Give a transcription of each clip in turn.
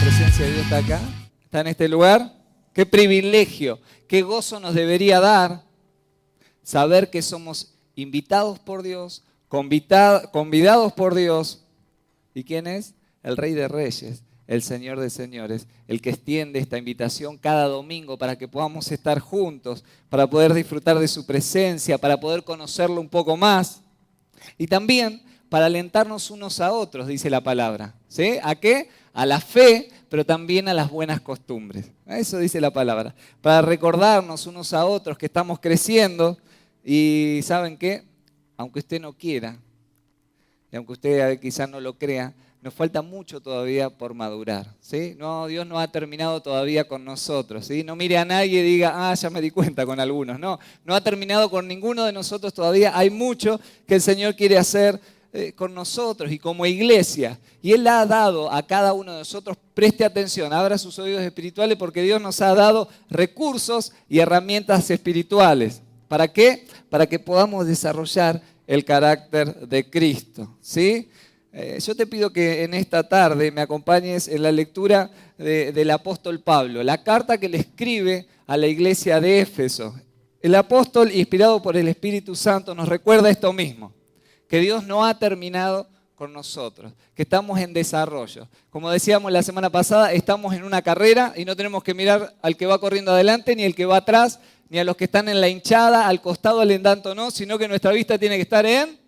presencia de Dios está acá, está en este lugar. Qué privilegio, qué gozo nos debería dar saber que somos invitados por Dios, convidados por Dios. ¿Y quién es? El Rey de Reyes, el Señor de Señores, el que extiende esta invitación cada domingo para que podamos estar juntos, para poder disfrutar de su presencia, para poder conocerlo un poco más. Y también para alentarnos unos a otros, dice la palabra. ¿Sí? ¿A qué? A la fe, pero también a las buenas costumbres. Eso dice la palabra. Para recordarnos unos a otros que estamos creciendo y ¿saben qué? Aunque usted no quiera, y aunque usted quizás no lo crea, nos falta mucho todavía por madurar. ¿Sí? No, Dios no ha terminado todavía con nosotros. ¿Sí? No mire a nadie y diga, ya me di cuenta con algunos. No, no ha terminado con ninguno de nosotros todavía. Hay mucho que el Señor quiere hacer con nosotros y como iglesia. Y Él ha dado a cada uno de nosotros, preste atención, abra sus oídos espirituales porque Dios nos ha dado recursos y herramientas espirituales. ¿Para qué? Para que podamos desarrollar el carácter de Cristo. ¿Sí? Yo te pido que en esta tarde me acompañes en la lectura del apóstol Pablo, la carta que le escribe a la iglesia de Éfeso. El apóstol, inspirado por el Espíritu Santo, nos recuerda esto mismo, que Dios no ha terminado con nosotros, que estamos en desarrollo. Como decíamos la semana pasada, estamos en una carrera y no tenemos que mirar al que va corriendo adelante, ni al que va atrás, ni a los que están en la hinchada, al costado, al endanto, no, sino que nuestra vista tiene que estar en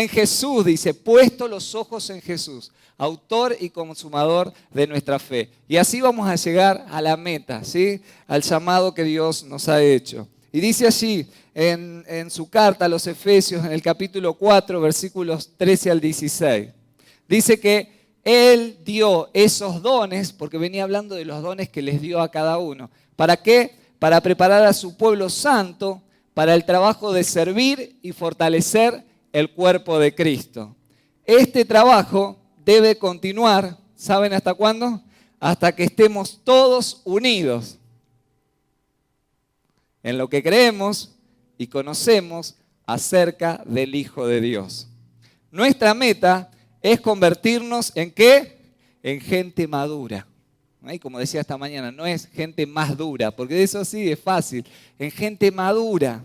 Jesús, dice, puesto los ojos en Jesús, autor y consumador de nuestra fe. Y así vamos a llegar a la meta, ¿sí? Al llamado que Dios nos ha hecho. Y dice allí en su carta a los Efesios, en el capítulo 4, versículos 13 al 16. Dice que Él dio esos dones, porque venía hablando de los dones que les dio a cada uno. ¿Para qué? Para preparar a su pueblo santo para el trabajo de servir y fortalecer el cuerpo de Cristo. Este trabajo debe continuar, ¿saben hasta cuándo? Hasta que estemos todos unidos en lo que creemos y conocemos acerca del Hijo de Dios. Nuestra meta es convertirnos ¿en qué? En gente madura. Y como decía esta mañana, no es gente más dura, porque de eso sí es fácil. En gente madura.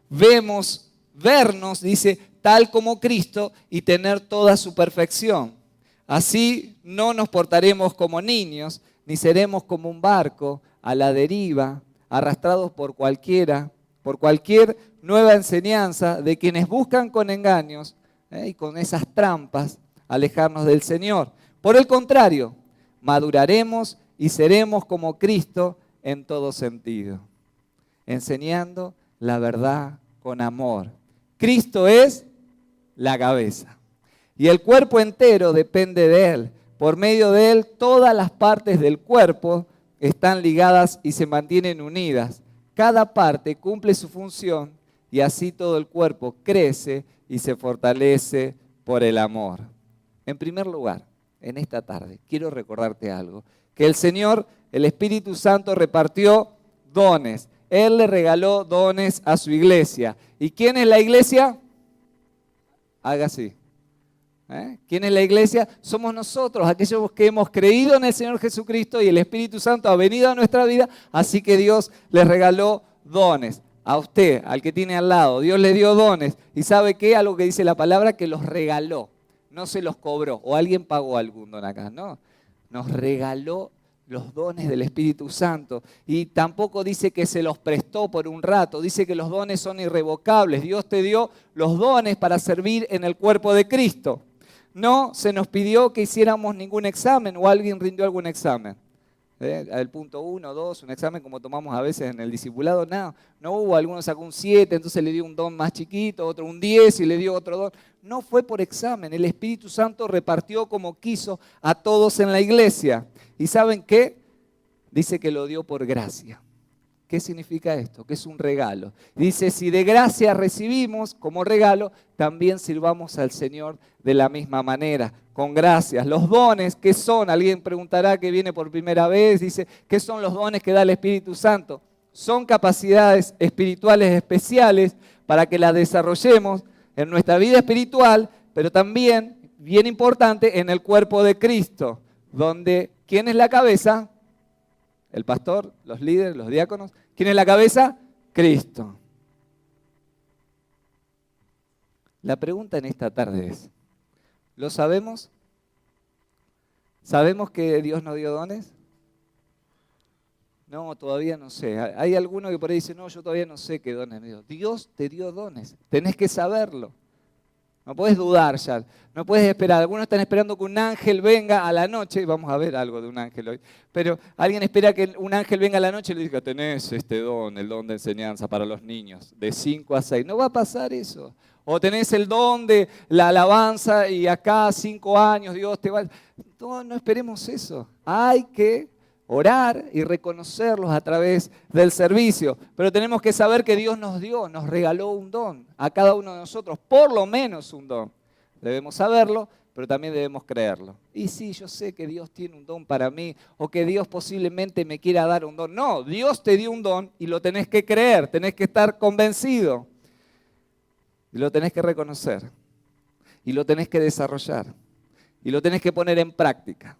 Vernos, dice, tal como Cristo y tener toda su perfección. Así no nos portaremos como niños, ni seremos como un barco a la deriva, arrastrados por cualquier nueva enseñanza de quienes buscan con engaños y con esas trampas alejarnos del Señor. Por el contrario, maduraremos y seremos como Cristo en todo sentido, enseñando la verdad con amor. Cristo es la cabeza y el cuerpo entero depende de Él. Por medio de Él, todas las partes del cuerpo están ligadas y se mantienen unidas. Cada parte cumple su función y así todo el cuerpo crece y se fortalece por el amor. En primer lugar, en esta tarde, quiero recordarte algo. Que el Señor, el Espíritu Santo, repartió dones. Él le regaló dones a su iglesia. ¿Y quién es la iglesia? Haga así. ¿Quién es la iglesia? Somos nosotros, aquellos que hemos creído en el Señor Jesucristo y el Espíritu Santo ha venido a nuestra vida, así que Dios les regaló dones. A usted, al que tiene al lado, Dios le dio dones. ¿Y sabe qué? Algo que dice la palabra, que los regaló, no se los cobró. O alguien pagó algún don acá, no. Nos regaló los dones del Espíritu Santo. Y tampoco dice que se los prestó por un rato, dice que los dones son irrevocables. Dios te dio los dones para servir en el cuerpo de Cristo. No se nos pidió que hiciéramos ningún examen o alguien rindió algún examen. El punto 1, 2, un examen como tomamos a veces en el discipulado, no hubo, alguno sacó un 7, entonces le dio un don más chiquito, otro un 10 y le dio otro don. No fue por examen, el Espíritu Santo repartió como quiso a todos en la iglesia. ¿Y saben qué? Dice que lo dio por gracia. ¿Qué significa esto? Que es un regalo. Dice, si de gracia recibimos como regalo, también sirvamos al Señor de la misma manera, con gracias. Los dones, ¿qué son? Alguien preguntará que viene por primera vez, dice, ¿qué son los dones que da el Espíritu Santo? Son capacidades espirituales especiales para que las desarrollemos en nuestra vida espiritual, pero también, bien importante, en el cuerpo de Cristo. donde ¿quién es la cabeza? El pastor, los líderes, los diáconos. ¿Quién es la cabeza? Cristo. La pregunta en esta tarde es, ¿lo sabemos? ¿Sabemos que Dios nos dio dones? No, todavía no sé. Hay alguno que por ahí dice, no, yo todavía no sé qué dones me dio. Dios te dio dones, tenés que saberlo. No puedes dudar ya, no puedes esperar. Algunos están esperando que un ángel venga a la noche, vamos a ver algo de un ángel hoy, pero alguien espera que un ángel venga a la noche y le diga, tenés este don, el don de enseñanza para los niños, de 5 a 6. No va a pasar eso. O tenés el don de la alabanza y acá a 5 años Dios te va... No esperemos eso. Hay que orar y reconocerlos a través del servicio. Pero tenemos que saber que Dios nos dio, nos regaló un don a cada uno de nosotros, por lo menos un don. Debemos saberlo, pero también debemos creerlo. Y sí, yo sé que Dios tiene un don para mí, o que Dios posiblemente me quiera dar un don. No, Dios te dio un don y lo tenés que creer, tenés que estar convencido. Y lo tenés que reconocer. Y lo tenés que desarrollar. Y lo tenés que poner en práctica.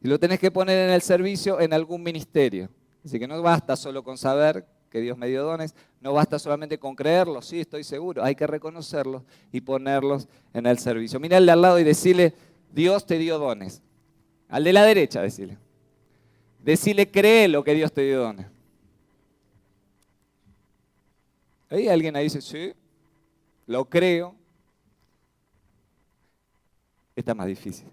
Y lo tenés que poner en el servicio en algún ministerio. Así que no basta solo con saber que Dios me dio dones, no basta solamente con creerlos, sí, estoy seguro. Hay que reconocerlos y ponerlos en el servicio. Mira al de al lado y decirle, Dios te dio dones. Al de la derecha, decirle. Decirle, cree lo que Dios te dio dones. ¿Hay alguien ahí dice, sí, lo creo? Está más difícil.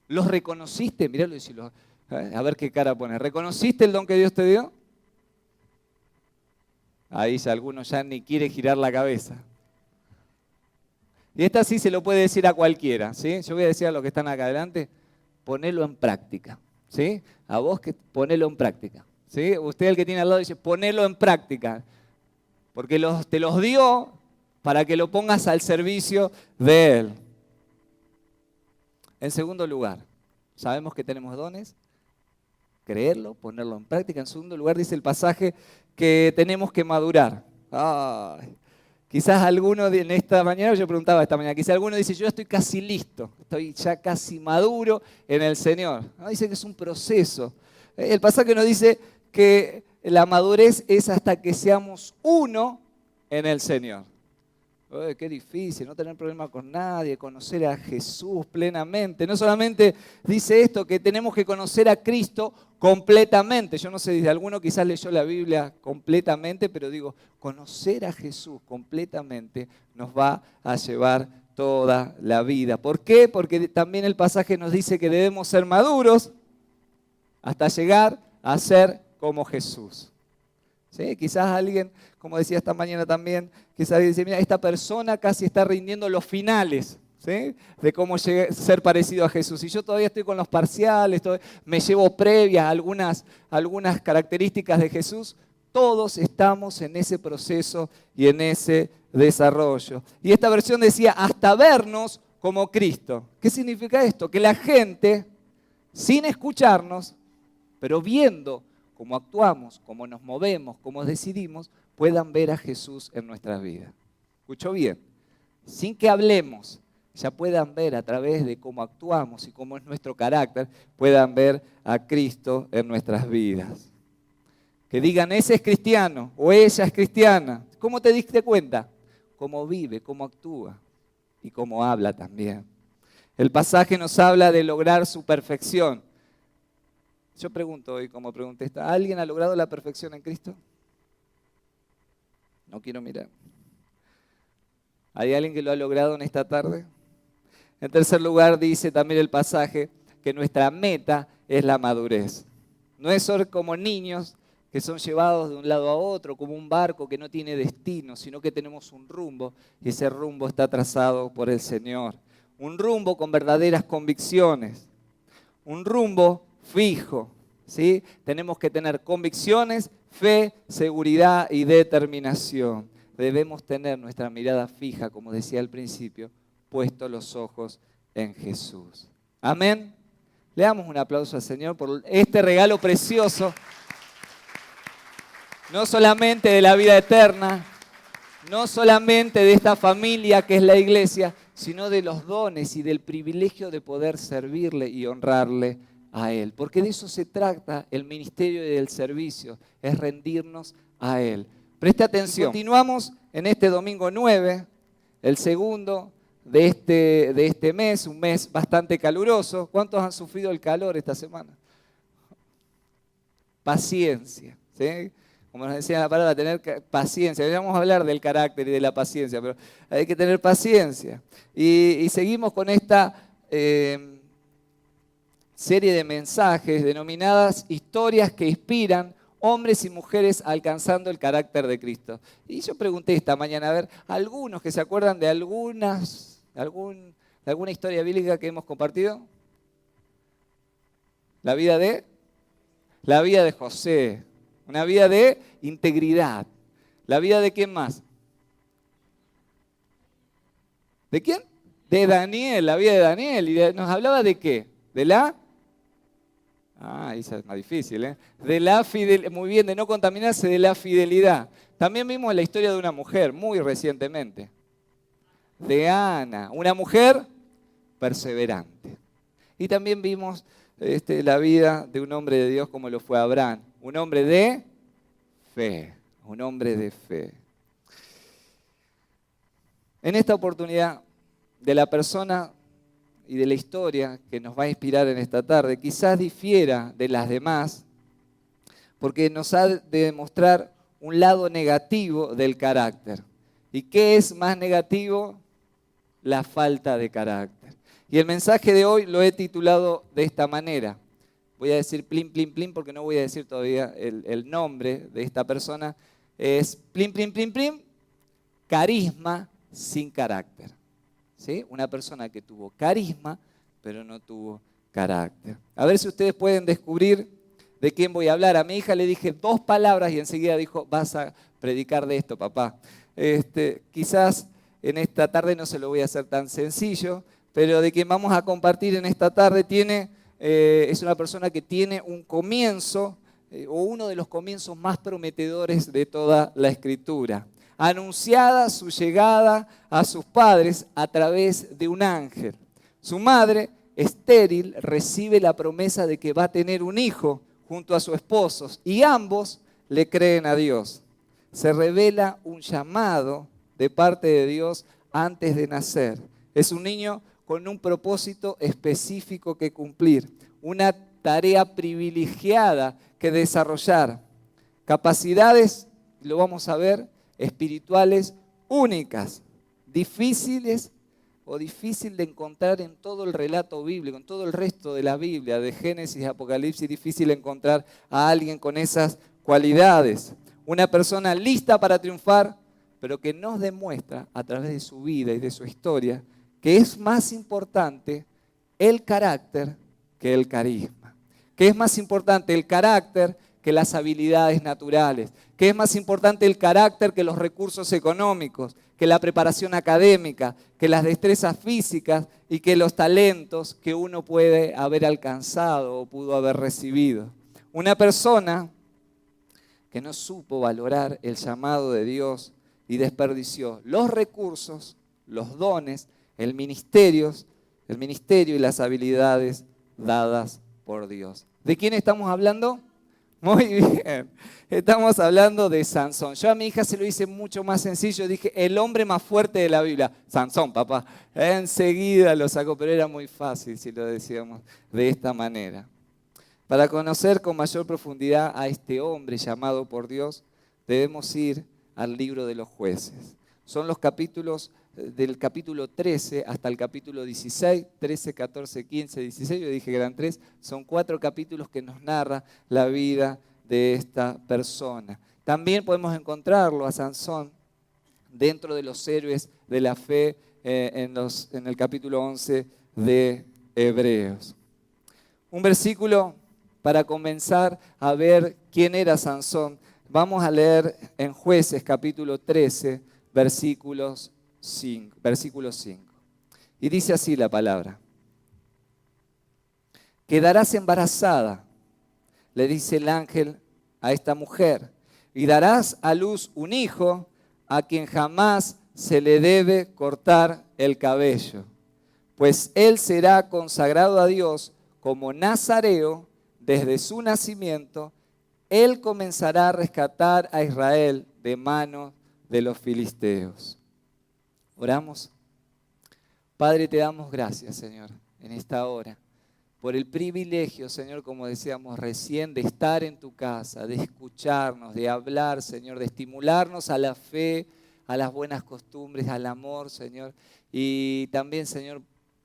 ¿Los reconociste? Míralo y decilo, a ver qué cara pone. ¿Reconociste el don que Dios te dio? Ahí ya alguno ya ni quiere girar la cabeza. Y esta sí se lo puede decir a cualquiera, ¿sí? Yo voy a decir a los que están acá adelante, ponelo en práctica, ¿sí? A vos que ponelo en práctica, ¿sí? Usted el que tiene al lado dice, ponelo en práctica, porque te los dio para que lo pongas al servicio de Él. En segundo lugar, sabemos que tenemos dones, creerlo, ponerlo en práctica. En segundo lugar dice el pasaje que tenemos que madurar. Ay, quizás alguno en esta mañana, yo preguntaba esta mañana, quizás alguno dice, yo estoy casi listo, estoy ya casi maduro en el Señor. No, dice que es un proceso. El pasaje nos dice que la madurez es hasta que seamos uno en el Señor. Qué difícil, no tener problema con nadie, conocer a Jesús plenamente. No solamente dice esto, que tenemos que conocer a Cristo completamente. Yo no sé, desde alguno quizás leyó la Biblia completamente, pero digo, conocer a Jesús completamente nos va a llevar toda la vida. ¿Por qué? Porque también el pasaje nos dice que debemos ser maduros hasta llegar a ser como Jesús. ¿Sí? Quizás alguien, como decía esta mañana también, quizás dice, mira, esta persona casi está rindiendo los finales, ¿sí? De cómo ser parecido a Jesús. Y yo todavía estoy con los parciales, me llevo previas algunas características de Jesús. Todos estamos en ese proceso y en ese desarrollo. Y esta versión decía, hasta vernos como Cristo. ¿Qué significa esto? Que la gente, sin escucharnos, pero viendo cómo actuamos, cómo nos movemos, cómo decidimos, puedan ver a Jesús en nuestras vidas. ¿Escuchó bien? Sin que hablemos, ya puedan ver a través de cómo actuamos y cómo es nuestro carácter, puedan ver a Cristo en nuestras vidas. Que digan, ese es cristiano o ella es cristiana. ¿Cómo te diste cuenta? Cómo vive, cómo actúa y cómo habla también. El pasaje nos habla de lograr su perfección. Yo pregunto hoy, como pregunté esta, ¿alguien ha logrado la perfección en Cristo? No quiero mirar. ¿Hay alguien que lo ha logrado en esta tarde? En tercer lugar, dice también el pasaje que nuestra meta es la madurez. No es ser como niños que son llevados de un lado a otro, como un barco que no tiene destino, sino que tenemos un rumbo y ese rumbo está trazado por el Señor. Un rumbo con verdaderas convicciones. Un rumbo fijo, ¿sí? Tenemos que tener convicciones, fe, seguridad y determinación. Debemos tener nuestra mirada fija, como decía al principio, puestos los ojos en Jesús. Amén. Le damos un aplauso al Señor por este regalo precioso, no solamente de la vida eterna, no solamente de esta familia que es la iglesia, sino de los dones y del privilegio de poder servirle y honrarle a Él. Porque de eso se trata el ministerio y el servicio, es rendirnos a Él. Preste atención. Continuamos en este domingo 9, el segundo de este mes, un mes bastante caluroso. ¿Cuántos han sufrido el calor esta semana? Paciencia, ¿sí? Como nos decía la palabra, tener paciencia. Hoy vamos a hablar del carácter y de la paciencia, pero hay que tener paciencia. Y seguimos con esta serie de mensajes denominadas historias que inspiran hombres y mujeres alcanzando el carácter de Cristo. Y yo pregunté esta mañana, a ver, algunos que se acuerdan de alguna historia bíblica que hemos compartido. La vida de José, una vida de integridad. ¿La vida de quién más? ¿De quién? De Daniel, la vida de Daniel. ¿Y nos hablaba de qué? ¿De la? Esa es más difícil, ¿eh? De la fidelidad, muy bien, de no contaminarse, de la fidelidad. También vimos la historia de una mujer, muy recientemente. De Ana, una mujer perseverante. Y también vimos la vida de un hombre de Dios como lo fue Abraham. Un hombre de fe, un hombre de fe. En esta oportunidad de la persona y de la historia que nos va a inspirar en esta tarde, quizás difiera de las demás, porque nos ha de demostrar un lado negativo del carácter. ¿Y qué es más negativo? La falta de carácter. Y el mensaje de hoy lo he titulado de esta manera. Voy a decir plin, plin, plin, porque no voy a decir todavía el nombre de esta persona. Es plin, plin, plin, plin, carisma sin carácter. ¿Sí? Una persona que tuvo carisma, pero no tuvo carácter. A ver si ustedes pueden descubrir de quién voy a hablar. A mi hija le dije 2 palabras y enseguida dijo, vas a predicar de esto, papá. Quizás en esta tarde no se lo voy a hacer tan sencillo, pero de quien vamos a compartir en esta tarde es una persona que tiene un comienzo, o uno de los comienzos más prometedores de toda la Escritura. Anunciada su llegada a sus padres a través de un ángel. Su madre, estéril, recibe la promesa de que va a tener un hijo junto a su esposo y ambos le creen a Dios. Se revela un llamado de parte de Dios antes de nacer. Es un niño con un propósito específico que cumplir, una tarea privilegiada que desarrollar, capacidades, lo vamos a ver, espirituales únicas, difícil de encontrar en todo el relato bíblico, en todo el resto de la Biblia, de Génesis y Apocalipsis, difícil encontrar a alguien con esas cualidades. Una persona lista para triunfar, pero que nos demuestra a través de su vida y de su historia que es más importante el carácter que el carisma. Que es más importante el carácter que las habilidades naturales. Que es más importante el carácter que los recursos económicos, que la preparación académica, que las destrezas físicas y que los talentos que uno puede haber alcanzado o pudo haber recibido. Una persona que no supo valorar el llamado de Dios y desperdició los recursos, los dones, el ministerio y las habilidades dadas por Dios. ¿De quién estamos hablando? Muy bien, estamos hablando de Sansón. Yo a mi hija se lo hice mucho más sencillo, dije el hombre más fuerte de la Biblia. Sansón, papá. Enseguida lo sacó, pero era muy fácil si lo decíamos de esta manera. Para conocer con mayor profundidad a este hombre llamado por Dios, debemos ir al libro de los jueces. Son los capítulos del capítulo 13 hasta el capítulo 16, 13, 14, 15, 16, yo dije que eran 3, son 4 capítulos que nos narra la vida de esta persona. También podemos encontrarlo a Sansón dentro de los héroes de la fe en el capítulo 11 de Hebreos. Un versículo para comenzar a ver quién era Sansón. Vamos a leer en Jueces capítulo 13, versículo 5. Y dice así la palabra. Quedarás embarazada, le dice el ángel a esta mujer, y darás a luz un hijo a quien jamás se le debe cortar el cabello, pues él será consagrado a Dios como nazareo desde su nacimiento, Él comenzará a rescatar a Israel de manos de los filisteos. Oramos. Padre, te damos gracias, Señor, en esta hora, por el privilegio, Señor, como decíamos recién, de estar en tu casa, de escucharnos, de hablar, Señor, de estimularnos a la fe, a las buenas costumbres, al amor, Señor. Y también, Señor,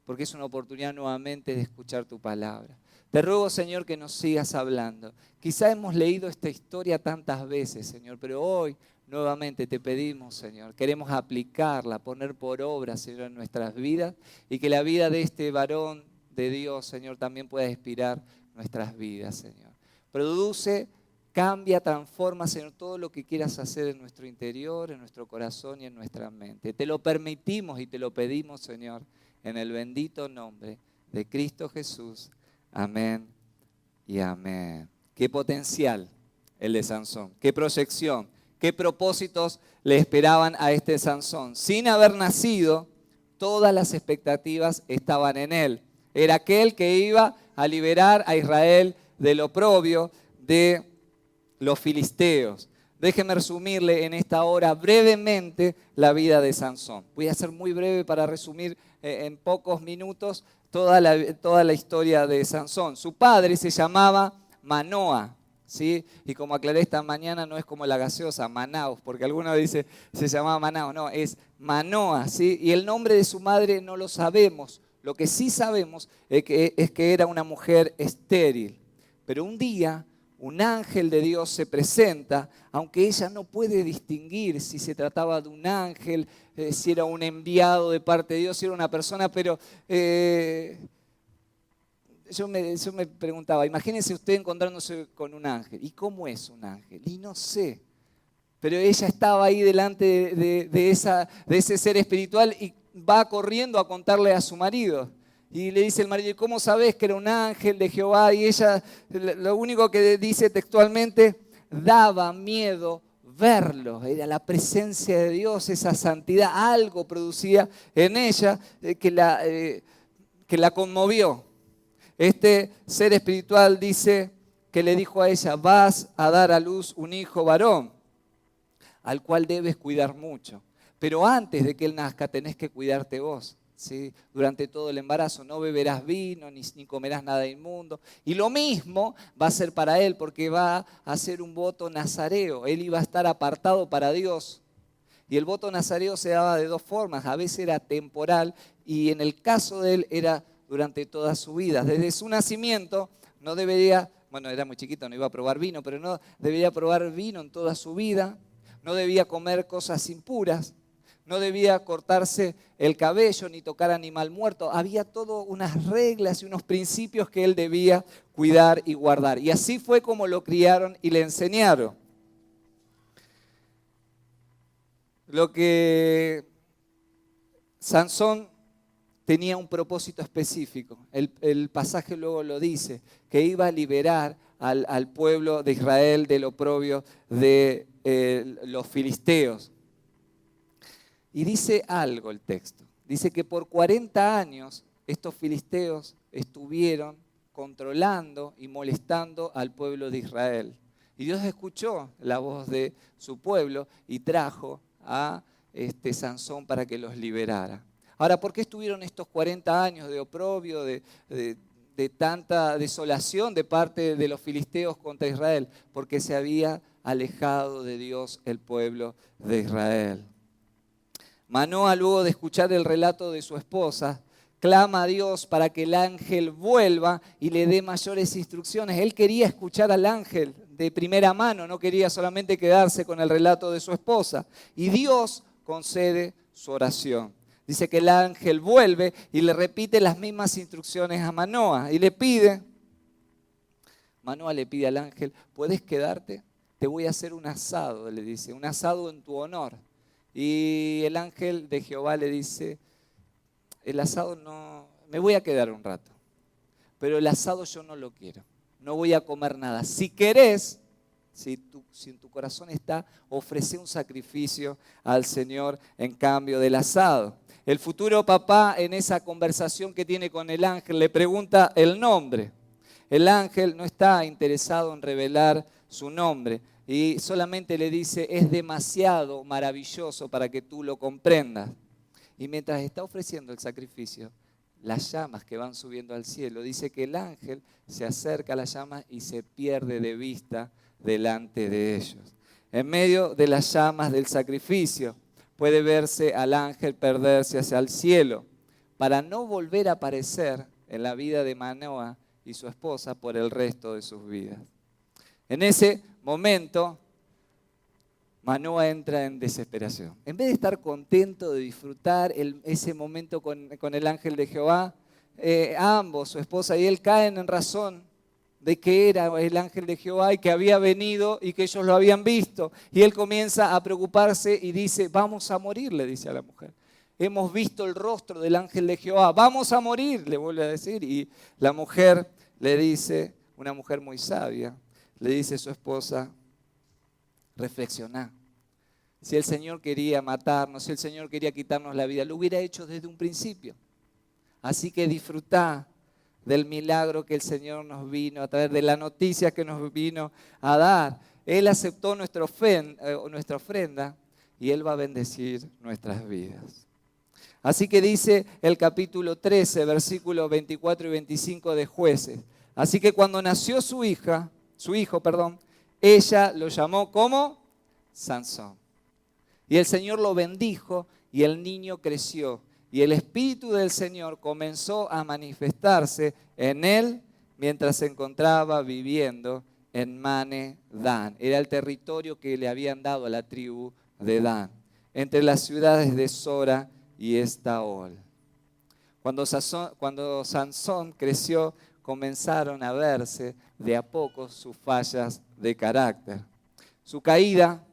porque es una oportunidad nuevamente de escuchar tu palabra. Te ruego, Señor, que nos sigas hablando. Quizá hemos leído esta historia tantas veces, Señor, pero hoy nuevamente te pedimos, Señor, queremos aplicarla, poner por obra, Señor, en nuestras vidas y que la vida de este varón de Dios, Señor, también pueda inspirar nuestras vidas, Señor. Produce, cambia, transforma, Señor, todo lo que quieras hacer en nuestro interior, en nuestro corazón y en nuestra mente. Te lo permitimos y te lo pedimos, Señor, en el bendito nombre de Cristo Jesús. Amén y amén. Qué potencial el de Sansón, qué proyección, qué propósitos le esperaban a este Sansón. Sin haber nacido, todas las expectativas estaban en él. Era aquel que iba a liberar a Israel del oprobio de los filisteos. Déjeme resumirle en esta hora brevemente la vida de Sansón. Voy a ser muy breve para resumir en pocos minutos toda la historia de Sansón. Su padre se llamaba Manoa, ¿sí? Y como aclaré esta mañana, no es como la gaseosa, Manaus, porque alguno dice se llamaba Manaus, no, es Manoa, ¿sí? Y el nombre de su madre no lo sabemos. Lo que sí sabemos es que era una mujer estéril. Pero un día un ángel de Dios se presenta, aunque ella no puede distinguir si se trataba de un ángel, si era un enviado de parte de Dios, si era una persona, pero yo me preguntaba, imagínense usted encontrándose con un ángel. ¿Y cómo es un ángel? Y no sé. Pero ella estaba ahí delante de ese ser espiritual y va corriendo a contarle a su marido. Y le dice el marido, ¿cómo sabés que era un ángel de Jehová? Y ella, lo único que dice textualmente, daba miedo verlo. Era la presencia de Dios, esa santidad, algo producía en ella que la conmovió. Este ser espiritual dice que le dijo a ella, vas a dar a luz un hijo varón, al cual debes cuidar mucho. Pero antes de que él nazca tenés que cuidarte vos. ¿Sí? Durante todo el embarazo no beberás vino ni comerás nada inmundo. Y lo mismo va a ser para él porque va a hacer un voto nazareo. Él iba a estar apartado para Dios. Y el voto nazareo se daba de dos formas. A veces era temporal y en el caso de él era durante toda su vida. Desde su nacimiento no debería, bueno, era muy chiquito, no iba a probar vino, pero no debería probar vino en toda su vida. No debía comer cosas impuras. No debía cortarse el cabello ni tocar animal muerto. Había todas unas reglas y unos principios que él debía cuidar y guardar. Y así fue como lo criaron y le enseñaron. Lo que Sansón tenía un propósito específico. El pasaje luego lo dice, que iba a liberar al pueblo de Israel del oprobio de los filisteos. Y dice algo el texto. Dice que por 40 años estos filisteos estuvieron controlando y molestando al pueblo de Israel. Y Dios escuchó la voz de su pueblo y trajo a Sansón para que los liberara. Ahora, ¿por qué estuvieron estos 40 años de oprobio, de tanta desolación de parte de los filisteos contra Israel? Porque se había alejado de Dios el pueblo de Israel. Manoa, luego de escuchar el relato de su esposa, clama a Dios para que el ángel vuelva y le dé mayores instrucciones. Él quería escuchar al ángel de primera mano, no quería solamente quedarse con el relato de su esposa. Y Dios concede su oración. Dice que el ángel vuelve y le repite las mismas instrucciones a Manoa y le pide, Manoa le pide al ángel, ¿puedes quedarte? Te voy a hacer un asado, le dice, un asado en tu honor. Y el ángel de Jehová le dice, el asado no, me voy a quedar un rato, pero el asado yo no lo quiero, no voy a comer nada. Si querés, si en tu corazón está, ofrece un sacrificio al Señor en cambio del asado. El futuro papá, en esa conversación que tiene con el ángel, le pregunta el nombre. El ángel no está interesado en revelar su nombre y solamente le dice, es demasiado maravilloso para que tú lo comprendas. Y mientras está ofreciendo el sacrificio, las llamas que van subiendo al cielo, dice que el ángel se acerca a las llamas y se pierde de vista delante de ellos. En medio de las llamas del sacrificio puede verse al ángel perderse hacia el cielo para no volver a aparecer en la vida de Manoa y su esposa por el resto de sus vidas. En ese momento, Manoa entra en desesperación. En vez de estar contento de disfrutar ese momento con el ángel de Jehová, ambos, su esposa y él, caen en razón de que era el ángel de Jehová y que había venido y que ellos lo habían visto. Y él comienza a preocuparse y dice, vamos a morir, le dice a la mujer. Hemos visto el rostro del ángel de Jehová, vamos a morir, le vuelve a decir. Y la mujer le dice, una mujer muy sabia, le dice a su esposa, reflexioná. Si el Señor quería matarnos, si el Señor quería quitarnos la vida, lo hubiera hecho desde un principio. Así que disfrutá del milagro que el Señor nos vino a través de la noticia que nos vino a dar. Él aceptó nuestra ofrenda y Él va a bendecir nuestras vidas. Así que dice el capítulo 13, versículos 24 y 25 de Jueces. Así que cuando nació su hijo, ella lo llamó como Sansón. Y el Señor lo bendijo y el niño creció. Y el Espíritu del Señor comenzó a manifestarse en él mientras se encontraba viviendo en Mane Dan. Era el territorio que le habían dado a la tribu de Dan, entre las ciudades de Sora y Estaol. Cuando Sansón creció, comenzaron a verse de a poco sus fallas de carácter. Su caída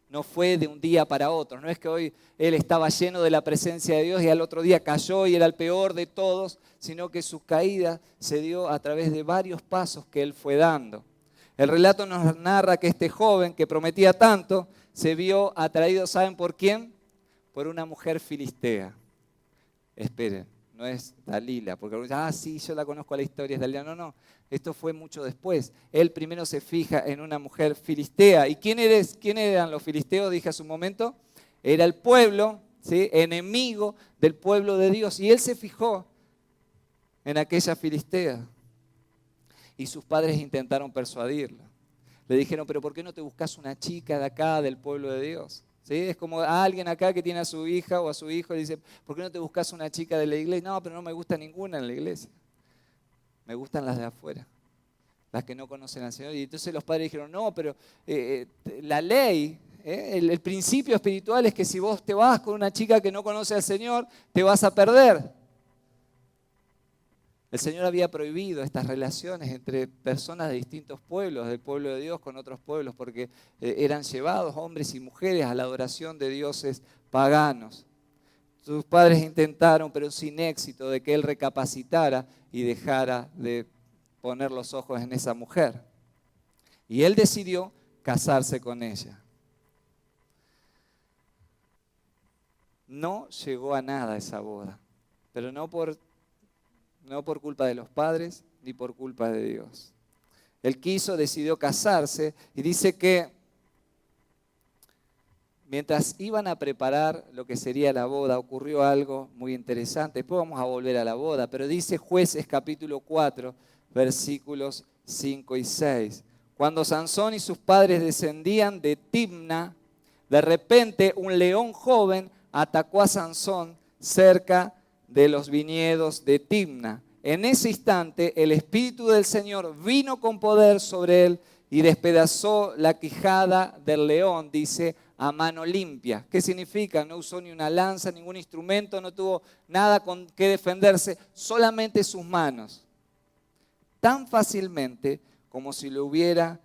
no fue de un día para otro. No es que hoy él estaba lleno de la presencia de Dios y al otro día cayó y era el peor de todos, sino que su caída se dio a través de varios pasos que él fue dando. El relato nos narra que este joven que prometía tanto se vio atraído, ¿saben por quién? Por una mujer filistea. Esperen, no es Dalila, porque sí, yo la conozco, la historia es Dalila. No, esto fue mucho después. Él primero se fija en una mujer filistea. ¿Y quién eran los filisteos? Dije hace un momento. Era el pueblo, ¿sí?, enemigo del pueblo de Dios. Y él se fijó en aquella filistea. Y sus padres intentaron persuadirla. Le dijeron, pero ¿por qué no te buscas una chica de acá, del pueblo de Dios? ¿Sí? Es como alguien acá que tiene a su hija o a su hijo y dice, ¿por qué no te buscas una chica de la iglesia? No, pero no me gusta ninguna en la iglesia. Me gustan las de afuera, las que no conocen al Señor. Y entonces los padres dijeron, no, pero la ley, el principio espiritual es que si vos te vas con una chica que no conoce al Señor, te vas a perder. El Señor había prohibido estas relaciones entre personas de distintos pueblos, del pueblo de Dios con otros pueblos, porque eran llevados hombres y mujeres a la adoración de dioses paganos. Sus padres intentaron, pero sin éxito, de que él recapacitara y dejara de poner los ojos en esa mujer. Y él decidió casarse con ella. No llegó a nada esa boda, pero no por culpa de los padres ni por culpa de Dios. Él decidió casarse y dice que mientras iban a preparar lo que sería la boda, ocurrió algo muy interesante. Después vamos a volver a la boda, pero dice Jueces capítulo 4, versículos 5 y 6. Cuando Sansón y sus padres descendían de Timna, de repente un león joven atacó a Sansón cerca de los viñedos de Timna. En ese instante el Espíritu del Señor vino con poder sobre él y despedazó la quijada del león, dice, a mano limpia. ¿Qué significa? No usó ni una lanza, ningún instrumento, no tuvo nada con qué defenderse, solamente sus manos. Tan fácilmente como si hubiera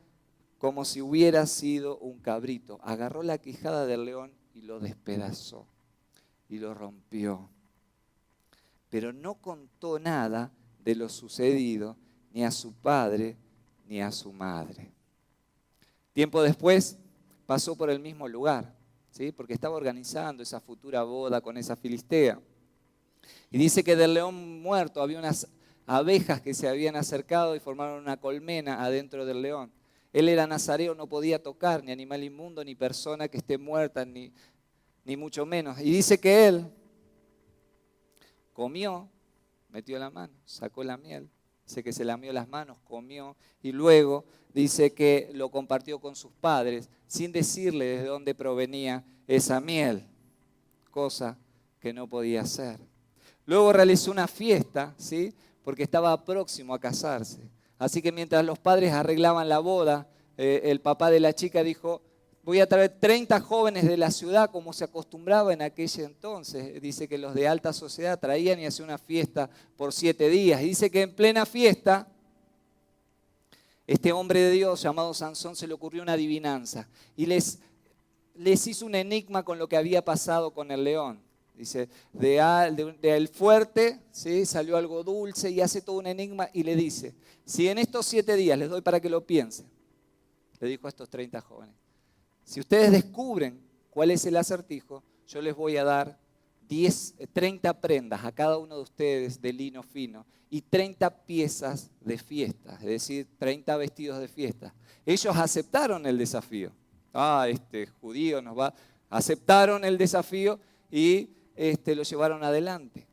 sido un cabrito. Agarró la quijada del león y lo despedazó y lo rompió. Pero no contó nada de lo sucedido ni a su padre ni a su madre. Tiempo después pasó por el mismo lugar ¿sí? Porque estaba organizando esa futura boda con esa filistea. Y dice que del león muerto había unas abejas que se habían acercado y formaron una colmena adentro del león. Él era nazareo, no podía tocar ni animal inmundo, ni persona que esté muerta, ni mucho menos. Y dice que él comió, metió la mano, sacó la miel, dice que se lamió las manos, comió y luego dice que lo compartió con sus padres sin decirle de dónde provenía esa miel, cosa que no podía hacer. Luego realizó una fiesta, ¿sí? Porque estaba próximo a casarse. Así que mientras los padres arreglaban la boda, el papá de la chica dijo: voy a traer 30 jóvenes de la ciudad como se acostumbraba en aquel entonces. Dice que los de alta sociedad traían y hacían una fiesta por 7 días. Y dice que en plena fiesta, este hombre de Dios llamado Sansón se le ocurrió una adivinanza y les hizo un enigma con lo que había pasado con el león. Dice, del fuerte, ¿sí? Salió algo dulce y hace todo un enigma y le dice: si en estos 7 días, les doy para que lo piensen, le dijo a estos 30 jóvenes, si ustedes descubren cuál es el acertijo, yo les voy a dar 30 prendas a cada uno de ustedes de lino fino y 30 piezas de fiesta, es decir, 30 vestidos de fiesta. Ellos aceptaron el desafío. Este judío nos va. Aceptaron el desafío y lo llevaron adelante.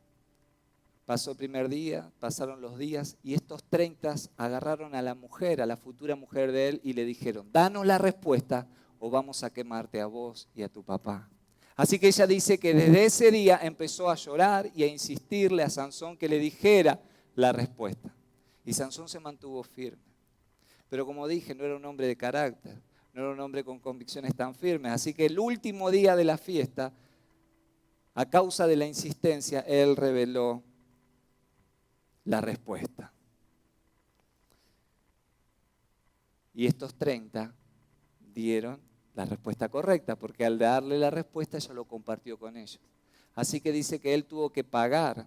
Pasó el primer día, pasaron los días y estos 30 agarraron a la mujer, a la futura mujer de él y le dijeron: danos la respuesta o vamos a quemarte a vos y a tu papá. Así que ella dice que desde ese día empezó a llorar y a insistirle a Sansón que le dijera la respuesta. Y Sansón se mantuvo firme. Pero como dije, no era un hombre de carácter, no era un hombre con convicciones tan firmes. Así que el último día de la fiesta, a causa de la insistencia, él reveló la respuesta. Y estos 30 dieron la respuesta correcta, porque al darle la respuesta ella lo compartió con ellos. Así que dice que él tuvo que pagar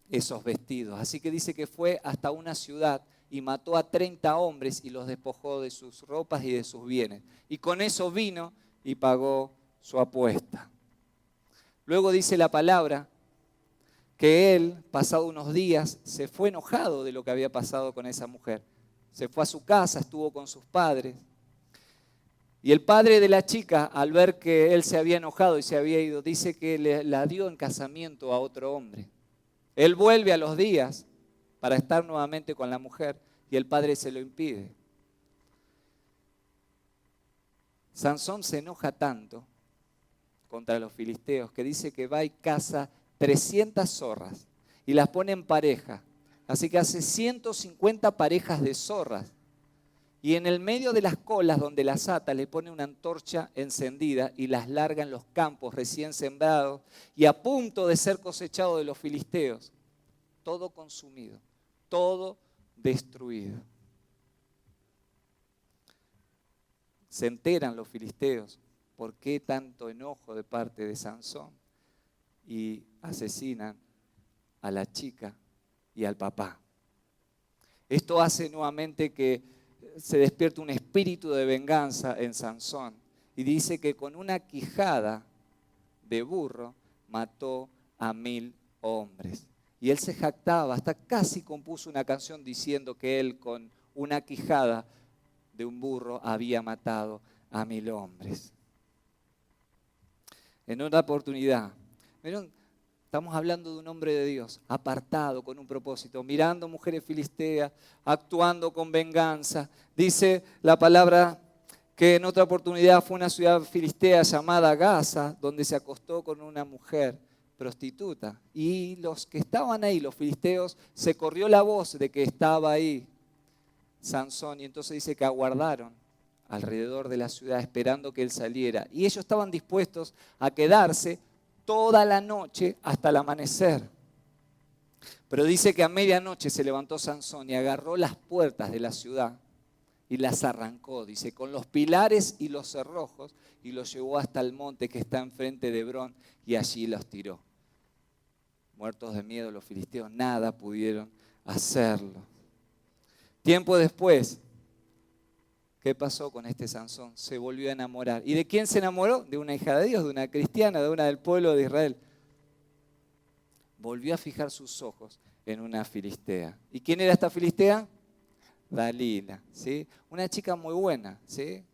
esos vestidos. Así que dice que fue hasta una ciudad y mató a 30 hombres y los despojó de sus ropas y de sus bienes. Y con eso vino y pagó su apuesta. Luego dice la palabra que él, pasado unos días, se fue enojado de lo que había pasado con esa mujer. Se fue a su casa, estuvo con sus padres. Y el padre de la chica, al ver que él se había enojado y se había ido, dice que la dio en casamiento a otro hombre. Él vuelve a los días para estar nuevamente con la mujer y el padre se lo impide. Sansón se enoja tanto contra los filisteos que dice que va y caza 300 zorras y las pone en pareja. Así que hace 150 parejas de zorras. Y en el medio de las colas donde las ata le pone una antorcha encendida y las larga en los campos recién sembrados y a punto de ser cosechado de los filisteos. Todo consumido, todo destruido. Se enteran los filisteos por qué tanto enojo de parte de Sansón y asesinan a la chica y al papá. Esto hace nuevamente que se despierta un espíritu de venganza en Sansón y dice que con una quijada de burro mató a 1000 hombres. Y él se jactaba, hasta casi compuso una canción diciendo que él con una quijada de un burro había matado a 1000 hombres. En otra oportunidad, ¿vieron? Estamos hablando de un hombre de Dios, apartado con un propósito, mirando mujeres filisteas, actuando con venganza. Dice la palabra que en otra oportunidad fue a una ciudad filistea llamada Gaza, donde se acostó con una mujer prostituta. Y los que estaban ahí, los filisteos, se corrió la voz de que estaba ahí Sansón. Y entonces dice que aguardaron alrededor de la ciudad esperando que él saliera. Y ellos estaban dispuestos a quedarse toda la noche hasta el amanecer. Pero dice que a medianoche se levantó Sansón y agarró las puertas de la ciudad y las arrancó, dice, con los pilares y los cerrojos y los llevó hasta el monte que está enfrente de Hebrón y allí los tiró. Muertos de miedo los filisteos, nada pudieron hacerlo. Tiempo después, ¿Qué pasó con este Sansón? Se volvió a enamorar. ¿Y de quién se enamoró? De una hija de Dios, de una cristiana, de una del pueblo de Israel. Volvió a fijar sus ojos en una filistea. ¿Y quién era esta filistea? Dalila, ¿sí? Una chica muy buena, ¿sí?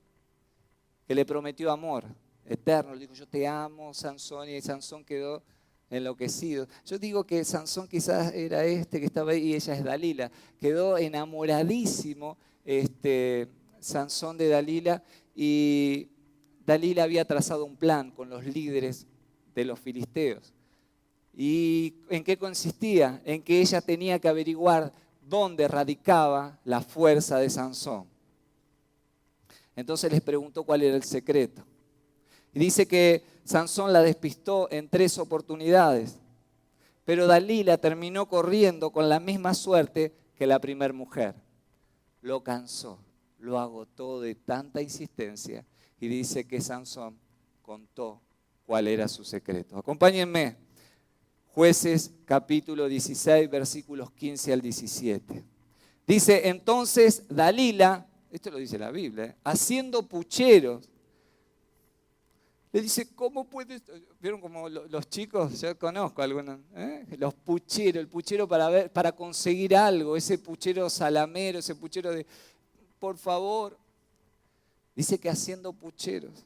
Que le prometió amor eterno. Le dijo, yo te amo, Sansón, y Sansón quedó enloquecido. Yo digo que Sansón quizás era que estaba ahí y ella es Dalila. Quedó enamoradísimo Sansón de Dalila, y Dalila había trazado un plan con los líderes de los filisteos. ¿Y en qué consistía? En que ella tenía que averiguar dónde radicaba la fuerza de Sansón. Entonces les preguntó cuál era el secreto. Y dice que Sansón la despistó en 3 oportunidades, pero Dalila terminó corriendo con la misma suerte que la primera mujer. Lo cansó, lo agotó de tanta insistencia, y dice que Sansón contó cuál era su secreto. Acompáñenme, Jueces capítulo 16, versículos 15 al 17. Dice, entonces Dalila, esto lo dice la Biblia, haciendo pucheros, le dice, ¿cómo puedes? ¿Vieron como los chicos? Yo conozco algunos, los pucheros, el puchero para conseguir algo, ese puchero salamero, ese puchero de, por favor. Dice que haciendo pucheros.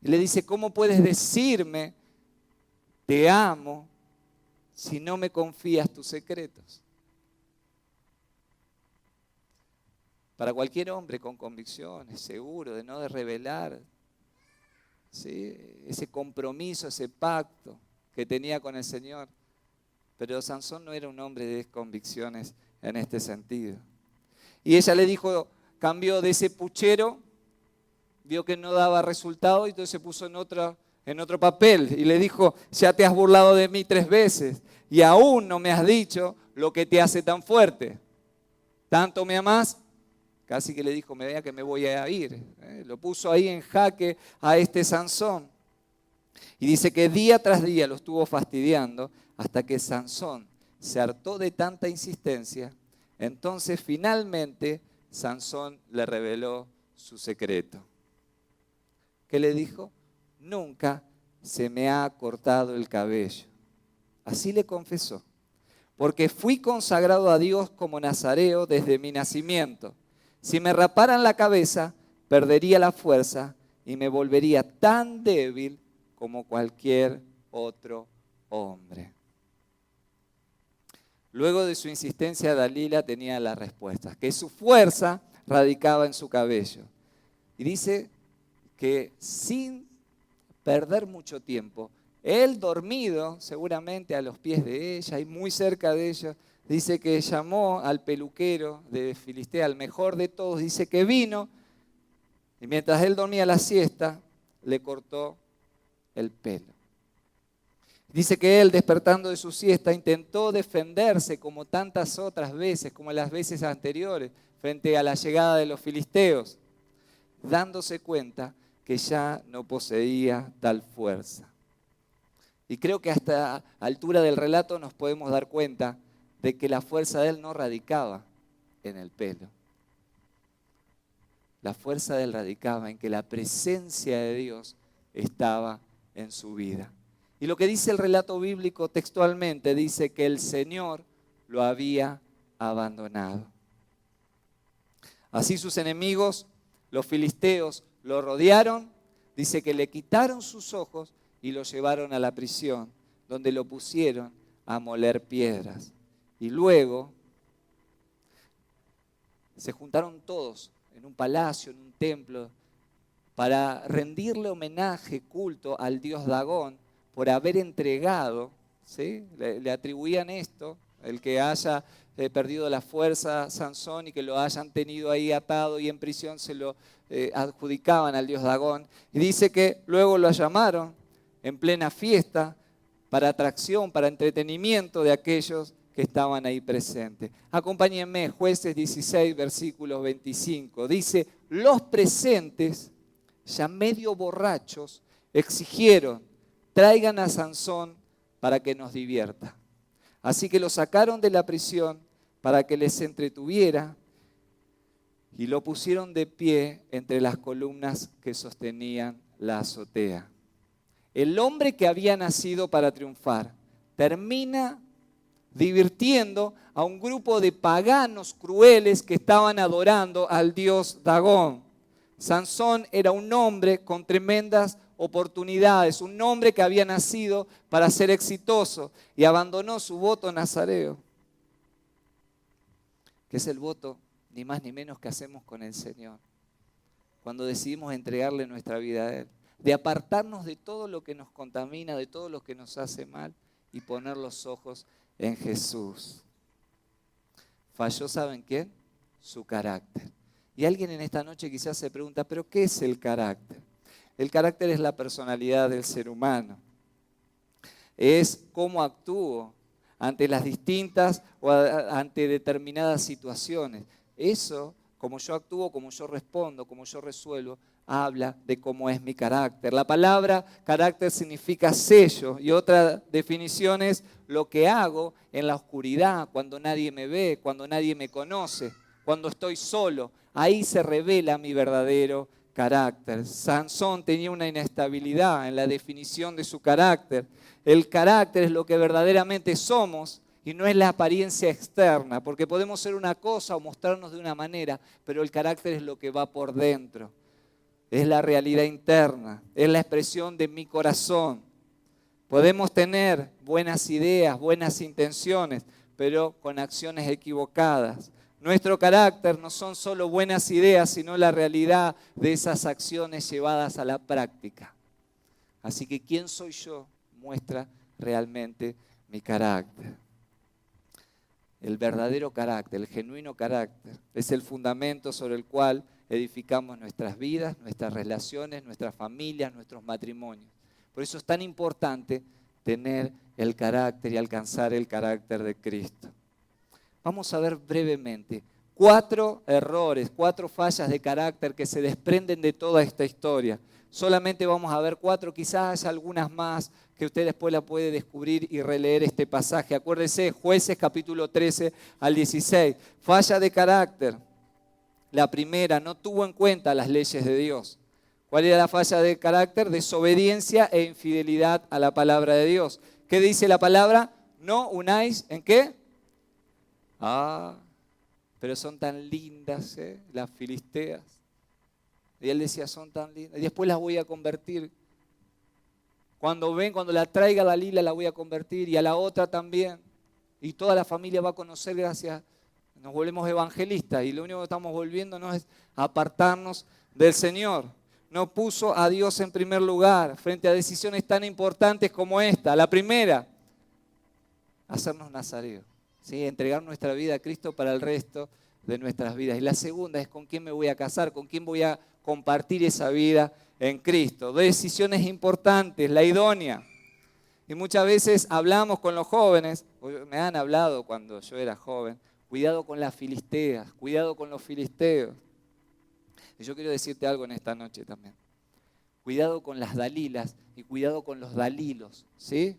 Y le dice, ¿cómo puedes decirme, te amo, si no me confías tus secretos? Para cualquier hombre con convicciones, seguro de no revelar, ¿sí?, ese compromiso, ese pacto que tenía con el Señor. Pero Sansón no era un hombre de convicciones en este sentido. Y ella le dijo, cambió de ese puchero, vio que no daba resultado, y entonces se puso en otro papel y le dijo, ya te has burlado de mí 3 veces y aún no me has dicho lo que te hace tan fuerte. ¿Tanto me amás? Casi que le dijo, me vea que me voy a ir. Lo puso ahí en jaque a Sansón. Y dice que día tras día lo estuvo fastidiando hasta que Sansón se hartó de tanta insistencia. Entonces finalmente Sansón le reveló su secreto. ¿Qué le dijo? Nunca se me ha cortado el cabello. Así le confesó. Porque fui consagrado a Dios como nazareo desde mi nacimiento. Si me raparan la cabeza, perdería la fuerza y me volvería tan débil como cualquier otro hombre. Luego de su insistencia, Dalila tenía la respuesta, que su fuerza radicaba en su cabello. Y dice que sin perder mucho tiempo, él dormido seguramente a los pies de ella y muy cerca de ella, dice que llamó al peluquero de Filistea, al mejor de todos, dice que vino y mientras él dormía la siesta, le cortó el pelo. Dice que él, despertando de su siesta, intentó defenderse como tantas otras veces, como las veces anteriores, frente a la llegada de los filisteos, dándose cuenta que ya no poseía tal fuerza. Y creo que hasta la altura del relato nos podemos dar cuenta de que la fuerza de él no radicaba en el pelo. La fuerza de él radicaba en que la presencia de Dios estaba en su vida. Y lo que dice el relato bíblico textualmente, dice que el Señor lo había abandonado. Así sus enemigos, los filisteos, lo rodearon, dice que le quitaron sus ojos y lo llevaron a la prisión, donde lo pusieron a moler piedras. Y luego se juntaron todos en un palacio, en un templo, para rendirle homenaje, culto al dios Dagón, por haber entregado, ¿sí? Le atribuían esto, el que haya perdido la fuerza Sansón y que lo hayan tenido ahí atado y en prisión, se lo adjudicaban al dios Dagón. Y dice que luego lo llamaron en plena fiesta para atracción, para entretenimiento de aquellos que estaban ahí presentes. Acompáñenme, Jueces 16, versículos 25. Dice, los presentes, ya medio borrachos, exigieron, traigan a Sansón para que nos divierta. Así que lo sacaron de la prisión para que les entretuviera. y lo pusieron de pie entre las columnas que sostenían la azotea. El hombre que había nacido para triunfar termina divirtiendo a un grupo de paganos crueles que estaban adorando al dios Dagón. Sansón era un hombre con tremendas oportunidades, un hombre que había nacido para ser exitoso y abandonó su voto nazareo, que es el voto ni más ni menos que hacemos con el Señor, cuando decidimos entregarle nuestra vida a Él, de apartarnos de todo lo que nos contamina, de todo lo que nos hace mal y poner los ojos en Jesús. Falló, ¿saben quién? Su carácter. Y alguien en esta noche quizás se pregunta, ¿pero qué es el carácter? El carácter es la personalidad del ser humano. Es cómo actúo ante las distintas o ante determinadas situaciones. Eso, como yo actúo, como yo respondo, como yo resuelvo, habla de cómo es mi carácter. La palabra carácter significa sello y otra definición es lo que hago en la oscuridad, cuando nadie me ve, cuando nadie me conoce, cuando estoy solo. Ahí se revela mi verdadero carácter. Sansón tenía una inestabilidad en la definición de su carácter. El carácter es lo que verdaderamente somos y no es la apariencia externa, porque podemos ser una cosa o mostrarnos de una manera, pero el carácter es lo que va por dentro. Es la realidad interna, es la expresión de mi corazón. Podemos tener buenas ideas, buenas intenciones, pero con acciones equivocadas. Nuestro carácter no son solo buenas ideas, sino la realidad de esas acciones llevadas a la práctica. Así que quién soy yo muestra realmente mi carácter. El verdadero carácter, el genuino carácter, es el fundamento sobre el cual edificamos nuestras vidas, nuestras relaciones, nuestras familias, nuestros matrimonios. Por eso es tan importante tener el carácter y alcanzar el carácter de Cristo. Vamos a ver brevemente 4 errores, 4 fallas de carácter que se desprenden de toda esta historia. Solamente vamos a ver 4, quizás haya algunas más que usted después la puede descubrir y releer este pasaje. Acuérdese, Jueces capítulo 13 al 16. Falla de carácter. La primera, no tuvo en cuenta las leyes de Dios. ¿Cuál era la falla de carácter? Desobediencia e infidelidad a la palabra de Dios. ¿Qué dice la palabra? No unáis, ¿en qué? Pero son tan lindas, las filisteas. Y él decía, son tan lindas. Y después las voy a convertir. Cuando la traiga Dalila la voy a convertir y a la otra también. Y toda la familia va a conocer gracias. Nos volvemos evangelistas y lo único que estamos volviéndonos es apartarnos del Señor. No puso a Dios en primer lugar frente a decisiones tan importantes como esta. La primera, hacernos nazareos. ¿Sí? Entregar nuestra vida a Cristo para el resto de nuestras vidas. Y la segunda es con quién me voy a casar, con quién voy a compartir esa vida en Cristo. 2 decisiones importantes, la idónea. Y muchas veces hablamos con los jóvenes, me han hablado cuando yo era joven, cuidado con las filisteas, cuidado con los filisteos. Y yo quiero decirte algo en esta noche también. Cuidado con las dalilas y cuidado con los dalilos, ¿sí?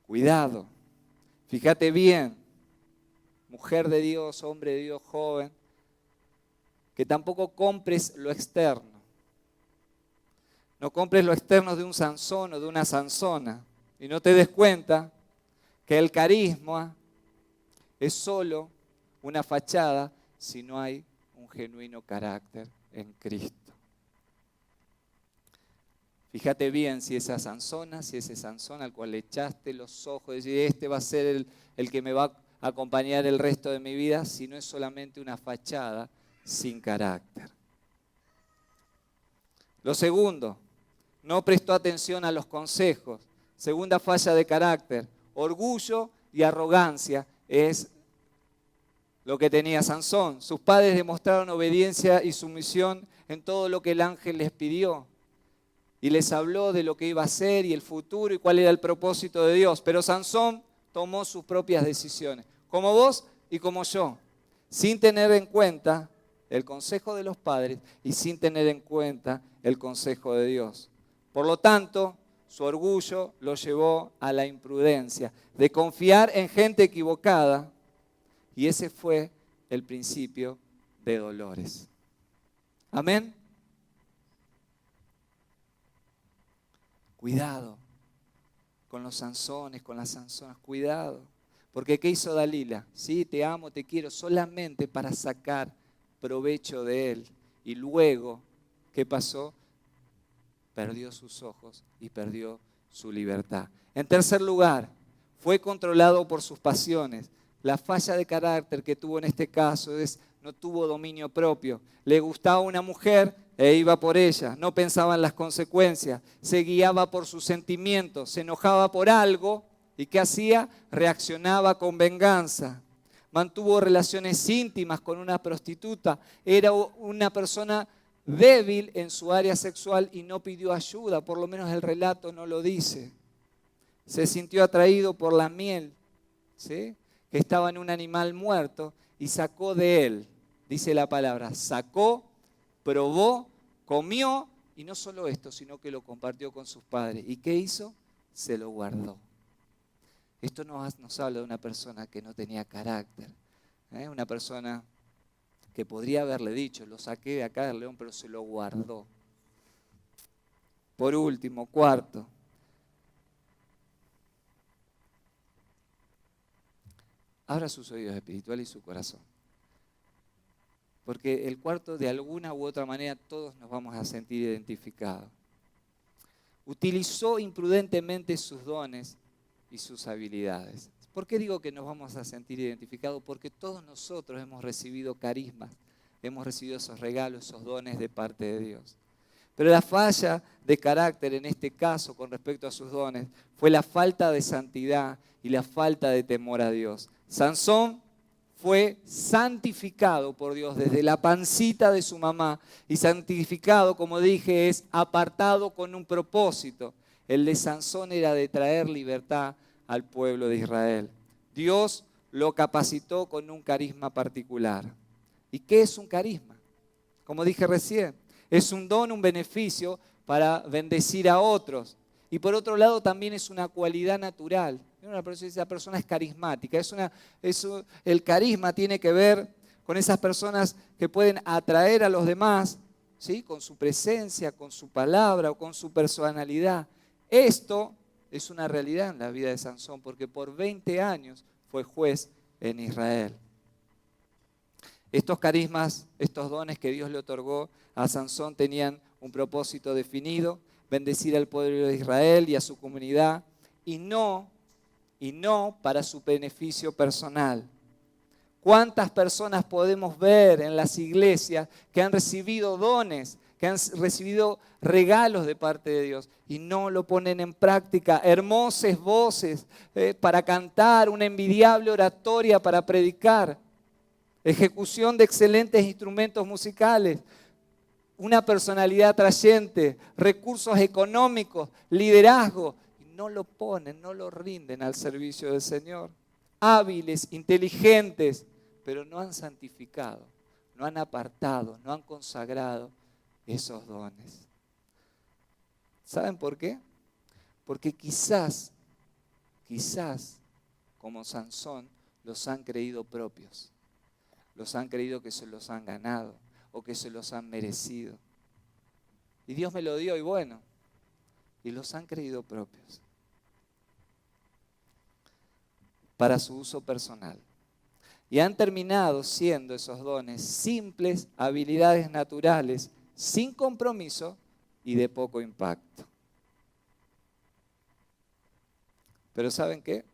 Cuidado. Fíjate bien, mujer de Dios, hombre de Dios, joven, que tampoco compres lo externo. No compres lo externo de un Sansón o de una Sansona y no te des cuenta que el carisma es solo una fachada si no hay un genuino carácter en Cristo. Fíjate bien si esa Sansona, si ese Sansón al cual le echaste los ojos, y este va a ser el que me va a acompañar el resto de mi vida, si no es solamente una fachada sin carácter. Lo segundo, no prestó atención a los consejos. Segunda falla de carácter, orgullo y arrogancia es lo que tenía Sansón. Sus padres demostraron obediencia y sumisión en todo lo que el ángel les pidió. Y les habló de lo que iba a ser y el futuro y cuál era el propósito de Dios. Pero Sansón tomó sus propias decisiones, como vos y como yo, sin tener en cuenta el consejo de los padres y sin tener en cuenta el consejo de Dios. Por lo tanto, su orgullo lo llevó a la imprudencia, de confiar en gente equivocada, y ese fue el principio de dolores. Amén. Cuidado con los Sansones, con las Sansonas, cuidado. Porque ¿qué hizo Dalila? Sí, te amo, te quiero, solamente para sacar provecho de él. Y luego, ¿qué pasó? Perdió sus ojos y perdió su libertad. En tercer lugar, fue controlado por sus pasiones. La falla de carácter que tuvo en este caso es no tuvo dominio propio. Le gustaba una mujer e iba por ella. No pensaba en las consecuencias. Se guiaba por sus sentimientos. Se enojaba por algo. ¿Y qué hacía? Reaccionaba con venganza. Mantuvo relaciones íntimas con una prostituta. Era una persona débil en su área sexual y no pidió ayuda. Por lo menos el relato no lo dice. Se sintió atraído por la miel, ¿sí?, que estaba en un animal muerto y sacó de él, dice la palabra, sacó, probó, comió y no solo esto, sino que lo compartió con sus padres. ¿Y qué hizo? Se lo guardó. Esto nos habla de una persona que no tenía carácter, una persona que podría haberle dicho, lo saqué de acá del león, pero se lo guardó. Por último, cuarto, abra sus oídos espirituales y su corazón. Porque el cuarto, de alguna u otra manera, todos nos vamos a sentir identificados. Utilizó imprudentemente sus dones y sus habilidades. ¿Por qué digo que nos vamos a sentir identificados? Porque todos nosotros hemos recibido carismas, hemos recibido esos regalos, esos dones de parte de Dios. Pero la falla de carácter en este caso con respecto a sus dones fue la falta de santidad y la falta de temor a Dios. Sansón fue santificado por Dios desde la pancita de su mamá, y santificado, como dije, es apartado con un propósito. El de Sansón era de traer libertad al pueblo de Israel. Dios lo capacitó con un carisma particular. ¿Y qué es un carisma? Como dije recién, es un don, un beneficio para bendecir a otros. Y por otro lado también es una cualidad natural. Esa persona es carismática. El carisma tiene que ver con esas personas que pueden atraer a los demás, ¿sí?, con su presencia, con su palabra o con su personalidad. Esto es una realidad en la vida de Sansón, porque por 20 años fue juez en Israel. Estos carismas, estos dones que Dios le otorgó a Sansón tenían un propósito definido: bendecir al pueblo de Israel y a su comunidad, y no para su beneficio personal. ¿Cuántas personas podemos ver en las iglesias que han recibido dones, que han recibido regalos de parte de Dios y no lo ponen en práctica? Hermosas voces para cantar, una envidiable oratoria para predicar, ejecución de excelentes instrumentos musicales, una personalidad atrayente, recursos económicos, liderazgo, y no lo ponen, no lo rinden al servicio del Señor. Hábiles, inteligentes, pero no han santificado, no han apartado, no han consagrado esos dones. ¿Saben por qué? Porque quizás, como Sansón, los han creído propios. Los han creído que se los han ganado o que se los han merecido. Y Dios me lo dio y bueno, y los han creído propios para su uso personal. Y han terminado siendo esos dones simples habilidades naturales, sin compromiso y de poco impacto. Pero ¿saben qué?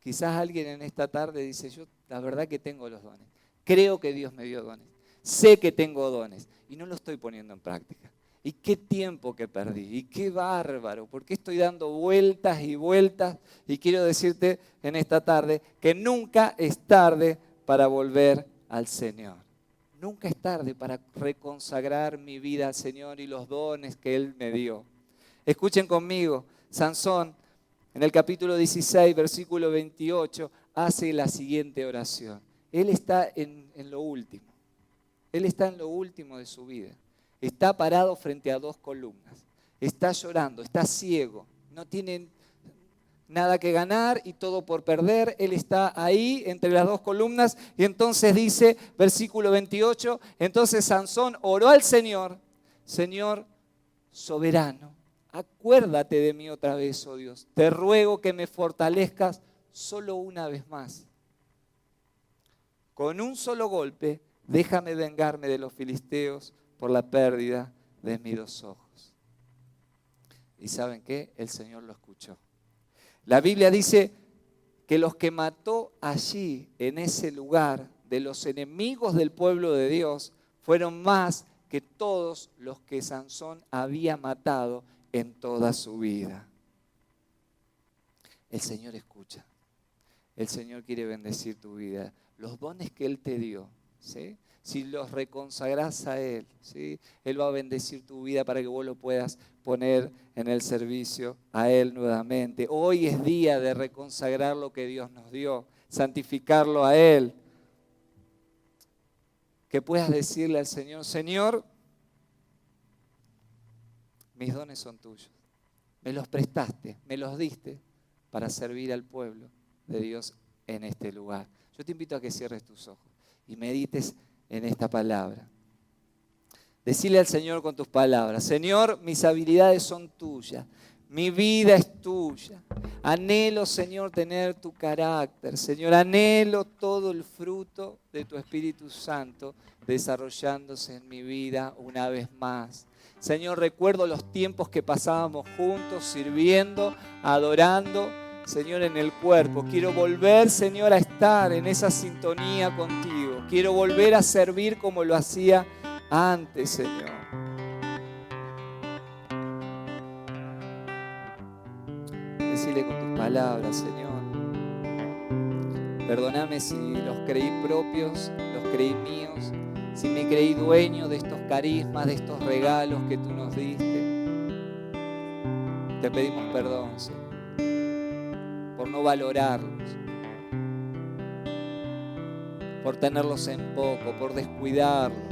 Quizás alguien en esta tarde dice, yo la verdad que tengo los dones. Creo que Dios me dio dones. Sé que tengo dones y no lo estoy poniendo en práctica. Y qué tiempo que perdí, y qué bárbaro, porque estoy dando vueltas y vueltas. Y quiero decirte en esta tarde que nunca es tarde para volver al Señor. Nunca es tarde para reconsagrar mi vida al Señor y los dones que Él me dio. Escuchen conmigo, Sansón en el capítulo 16, versículo 28, hace la siguiente oración. Él está en lo último. Él está en lo último de su vida. Está parado frente a dos columnas. Está llorando, está ciego. No tiene nada que ganar y todo por perder. Él está ahí entre las dos columnas y entonces dice, versículo 28, entonces Sansón oró al Señor, Señor soberano, acuérdate de mí otra vez, oh Dios. Te ruego que me fortalezcas solo una vez más. Con un solo golpe, déjame vengarme de los filisteos por la pérdida de mis 2 ojos. ¿Y saben qué? El Señor lo escuchó. La Biblia dice que los que mató allí, en ese lugar, de los enemigos del pueblo de Dios, fueron más que todos los que Sansón había matado en toda su vida. El Señor escucha. El Señor quiere bendecir tu vida. Los dones que Él te dio, ¿sí? Si los reconsagras a Él, ¿sí? Él va a bendecir tu vida para que vos lo puedas poner en el servicio a Él nuevamente. Hoy es día de reconsagrar lo que Dios nos dio, santificarlo a Él. Que puedas decirle al Señor, Señor, mis dones son tuyos. Me los prestaste, me los diste para servir al pueblo de Dios en este lugar. Yo te invito a que cierres tus ojos y medites en esta palabra. Decile al Señor con tus palabras, Señor, mis habilidades son tuyas, mi vida es tuya. Anhelo, Señor, tener tu carácter. Señor, anhelo todo el fruto de tu Espíritu Santo desarrollándose en mi vida una vez más. Señor, recuerdo los tiempos que pasábamos juntos, sirviendo, adorando, Señor, en el cuerpo. Quiero volver, Señor, a estar en esa sintonía contigo. Quiero volver a servir como lo hacía antes, Señor. Decile con tus palabras, Señor. Perdóname si los creí propios, los creí míos, si me creí dueño de estos carismas, de estos regalos que tú nos diste. Te pedimos perdón, Señor, por no valorarlos, por tenerlos en poco, por descuidarlos.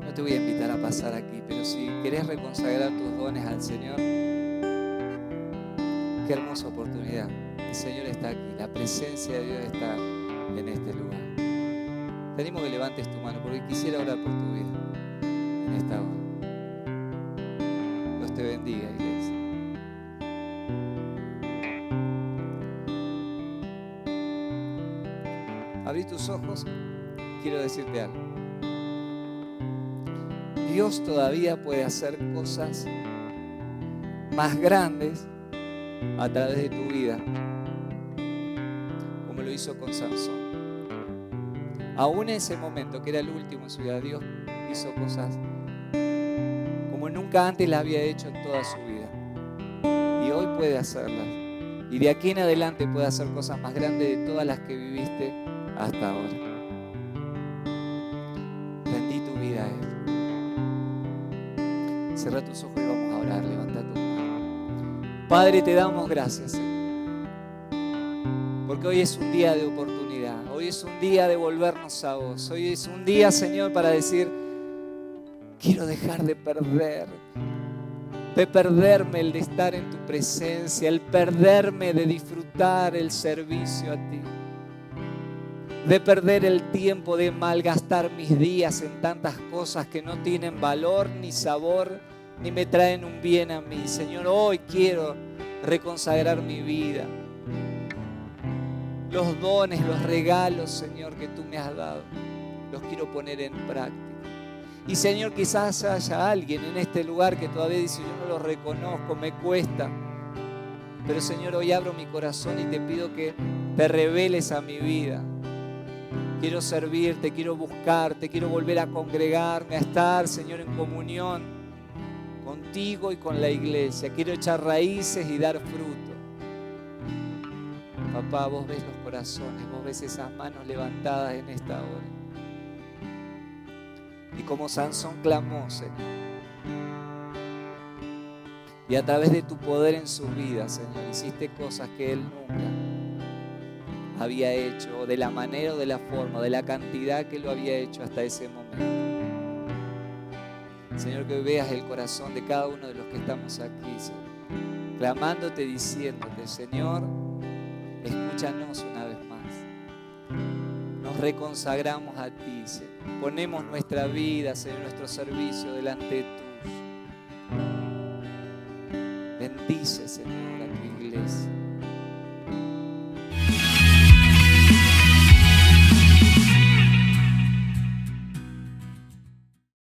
No te voy a invitar a pasar aquí, pero si querés reconsagrar tus dones al Señor, qué hermosa oportunidad. El Señor está aquí, la presencia de Dios está en este lugar. Te animo que levantes tu mano porque quisiera orar por tu vida en esta hora. Dios te bendiga, iglesia. Abrí tus ojos, quiero decirte algo. Dios todavía puede hacer cosas más grandes a través de tu vida, como lo hizo con Sansón. Aún en ese momento, que era el último en su vida, Dios hizo cosas como nunca antes las había hecho en toda su vida. Y hoy puede hacerlas. Y de aquí en adelante puede hacer cosas más grandes de todas las que viviste hasta ahora. Rendí tu vida a Él. Cierra tus ojos y vamos a orar. Levanta tu mano. Padre, te damos gracias, Señor. Porque hoy es un día de oportunidad. Hoy es un día de volvernos a vos. Hoy es un día, Señor, para decir, quiero dejar de perderme el de estar en tu presencia, el perderme de disfrutar el servicio a ti, de perder el tiempo, de malgastar mis días en tantas cosas que no tienen valor ni sabor, ni me traen un bien a mí. Señor, hoy quiero reconsagrar mi vida. Los dones, los regalos, Señor, que tú me has dado, los quiero poner en práctica. Y Señor, quizás haya alguien en este lugar que todavía dice, yo no lo reconozco, me cuesta. Pero Señor, hoy abro mi corazón y te pido que te reveles a mi vida. Quiero servirte, quiero buscarte, quiero volver a congregarme, a estar, Señor, en comunión contigo y con la iglesia. Quiero echar raíces y dar fruto. Papá, vos ves los corazones, vos ves esas manos levantadas en esta hora. Y como Sansón clamó, Señor, y a través de tu poder en su vida, Señor, hiciste cosas que él nunca había hecho, o de la manera o de la forma, o de la cantidad que lo había hecho hasta ese momento. Señor, que veas el corazón de cada uno de los que estamos aquí, Señor, clamándote, diciéndote, Señor, escúchanos una vez más. Nos reconsagramos a ti, Señor. Ponemos nuestra vida, Señor, nuestro servicio delante tuyo. Bendice, Señor, a tu iglesia.